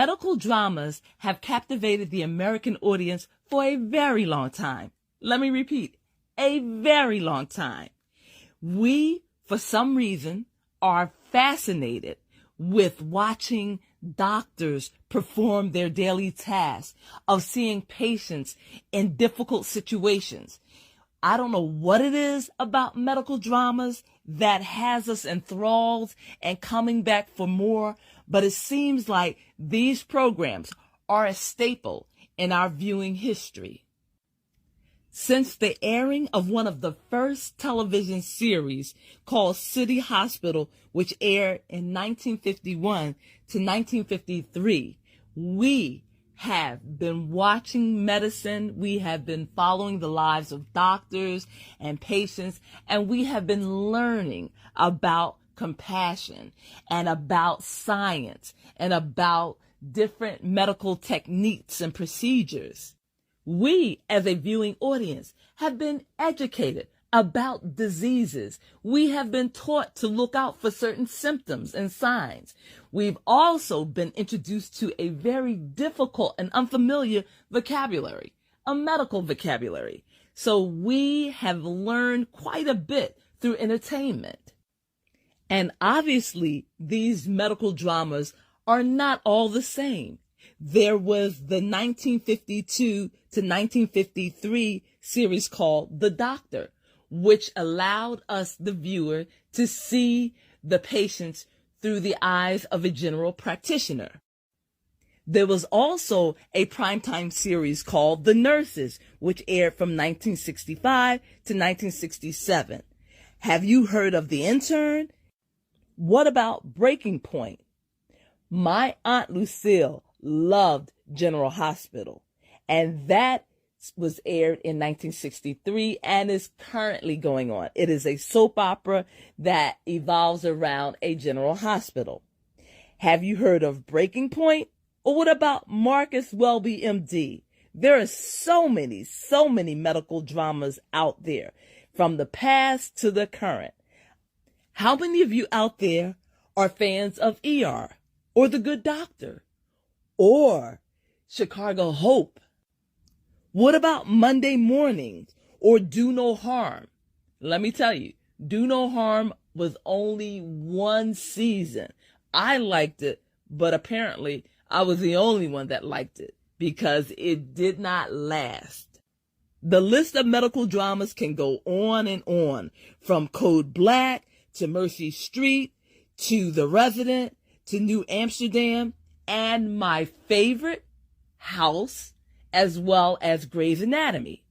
Medical dramas have captivated the American audience for a very long time. Let me repeat, a very long time. We, for some reason, are fascinated with watching doctors perform their daily tasks of seeing patients in difficult situations. I don't know what it is about medical dramas that has us enthralled and coming back for more, but it seems like these programs are a staple in our viewing history. Since the airing of one of the first television series called City Hospital, which aired in 1951 to 1953, we have been watching medicine, we have been following the lives of doctors and patients, and we have been learning about compassion and about science and about different medical techniques and procedures. We, as a viewing audience, have been educated about diseases. We have been taught to look out for certain symptoms and signs. We've also been introduced to a very difficult and unfamiliar vocabulary, a medical vocabulary. So we have learned quite a bit through entertainment. And obviously, these medical dramas are not all the same. There was the 1952 to 1953 series called The Doctor, which allowed us, the viewer, to see the patients through the eyes of a general practitioner. There was also a primetime series called The Nurses, which aired from 1965 to 1967. Have you heard of The Intern? What about Breaking Point? My Aunt Lucille loved General Hospital, and that was aired in 1963 and is currently going on. It is a soap opera that evolves around a general hospital. Have you heard of Breaking Point? Or what about Marcus Welby, MD? There are so many medical dramas out there, from the past to the current. How many of you out there are fans of ER, or The Good Doctor, or Chicago Hope? What about Monday Mornings or Do No Harm? Let me tell you, Do No Harm was only one season. I liked it, but apparently I was the only one that liked it because it did not last. The list of medical dramas can go on and on, from Code Black to Mercy Street to The Resident to New Amsterdam, and my favorite, House, as well as Grey's Anatomy.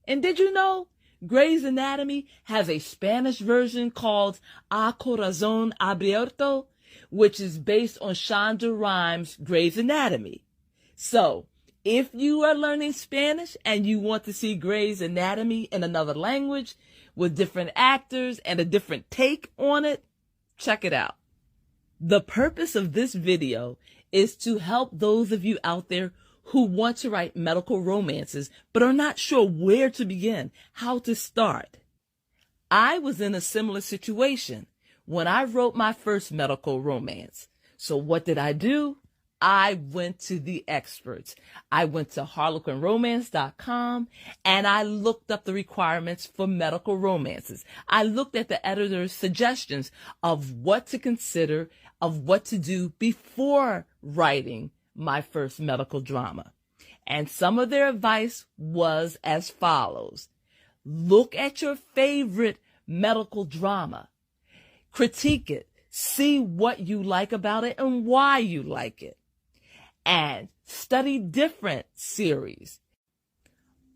And did you know Grey's Anatomy has a Spanish version called A Corazón Abierto, which is based on Shonda Rhimes' Grey's Anatomy. So, if you are learning Spanish and you want to see Grey's Anatomy in another language with different actors and a different take on it, check it out. The purpose of this video is to help those of you out there who want to write medical romances but are not sure where to begin, how to start. I was in a similar situation when I wrote my first medical romance. So what did I do? I went to the experts. I went to harlequinromance.com and I looked up the requirements for medical romances. I looked at the editor's suggestions of what to consider, of what to do before writing my first medical drama. And some of their advice was as follows. Look at your favorite medical drama. Critique it. See what you like about it and why you like it. And study different series.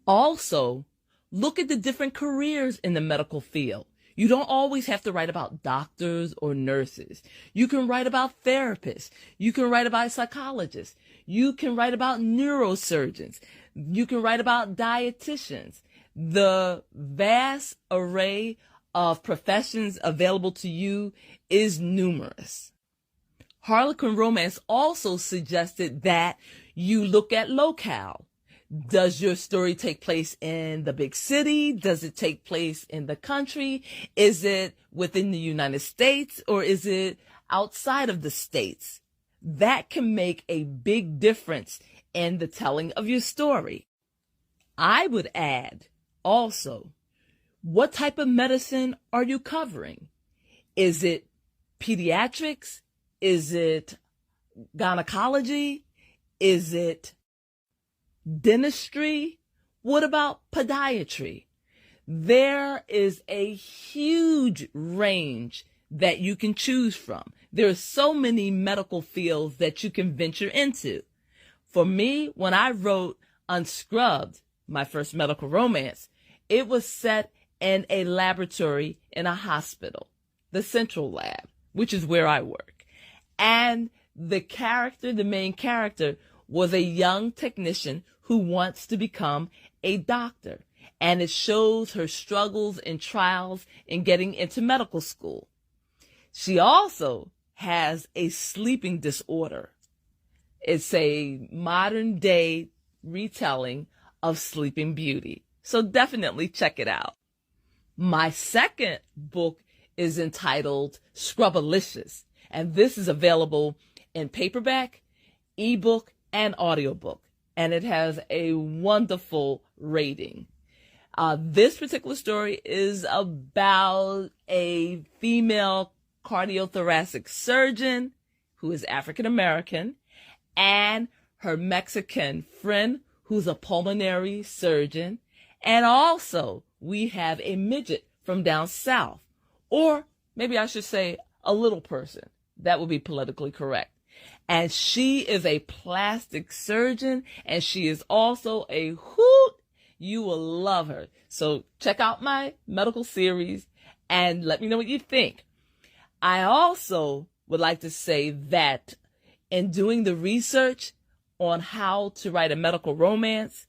Also, look at the different careers in the medical field. You don't always have to write about doctors or nurses. You can write about therapists. You can write about psychologists. You can write about neurosurgeons. You can write about dietitians. The vast array of professions available to you is numerous. Harlequin Romance also suggested that you look at locale. Does your story take place in the big city? Does it take place in the country? Is it within the United States or is it outside of the states? that can make a big difference in the telling of your story. I would add also, what type of medicine are you covering? Is it pediatrics? Is it gynecology? Is it dentistry? What about podiatry? There is a huge range that you can choose from. There are so many medical fields that you can venture into. For me, when I wrote Unscrubbed, my first medical romance, it was set in a laboratory in a hospital, the central lab, which is where I work. And the main character, was a young technician who wants to become a doctor. And it shows her struggles and trials in getting into medical school. She also has a sleeping disorder. It's a modern day retelling of Sleeping Beauty. So definitely check it out. My second book is entitled Scrubbalicious, and this is available in paperback, ebook, and audiobook, and it has a wonderful rating. This particular story is about a female cardiothoracic surgeon who is African American and her Mexican friend who's a pulmonary surgeon. And also we have a midget from down south, or maybe I should say a little person. That would be politically correct. And she is a plastic surgeon, and she is also a hoot. You will love her. So check out my medical series and let me know what you think. I also would like to say that in doing the research on how to write a medical romance,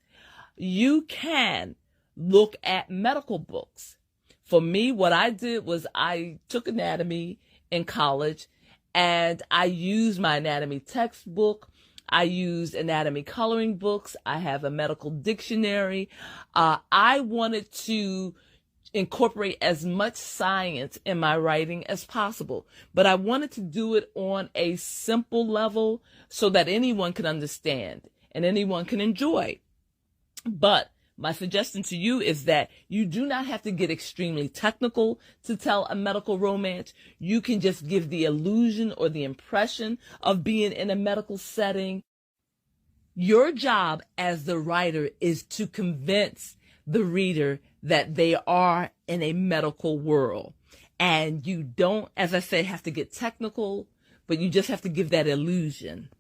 you can look at medical books. For me, what I did was I took anatomy in college, and I used my anatomy textbook. I used anatomy coloring books. I have a medical dictionary. I wanted to incorporate as much science in my writing as possible, but I wanted to do it on a simple level so that anyone can understand and anyone can enjoy. But my suggestion to you is that you do not have to get extremely technical to tell a medical romance. You can just give the illusion or the impression of being in a medical setting. Your job as the writer is to convince the reader that they are in a medical world. And you don't, as I say, have to get technical, but you just have to give that illusion.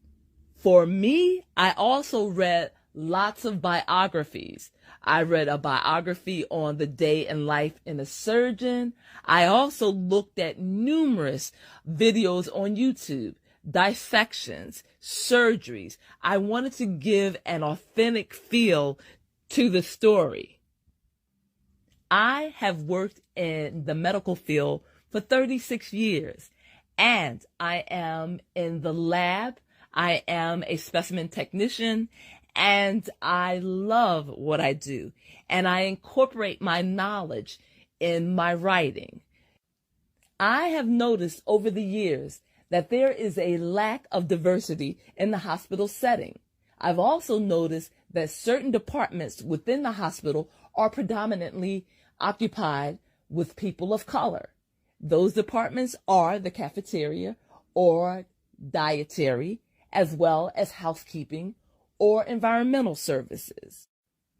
For me, I also read lots of biographies. I read a biography on the day in life in a surgeon. I also looked at numerous videos on YouTube, dissections, surgeries. I wanted to give an authentic feel to the story. I have worked in the medical field for 36 years, and I am in the lab. I am a specimen technician, and I love what I do, and I incorporate my knowledge in my writing. I have noticed over the years that there is a lack of diversity in the hospital setting. I've also noticed that certain departments within the hospital are predominantly occupied with people of color. Those departments are the cafeteria or dietary, as well as housekeeping or environmental services.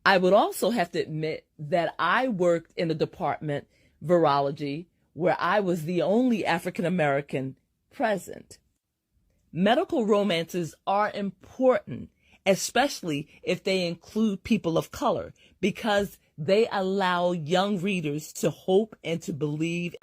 I would also have to admit that I worked in the department, virology, where I was the only African American present. Medical romances are important, especially if they include people of color, because they allow young readers to hope and to believe.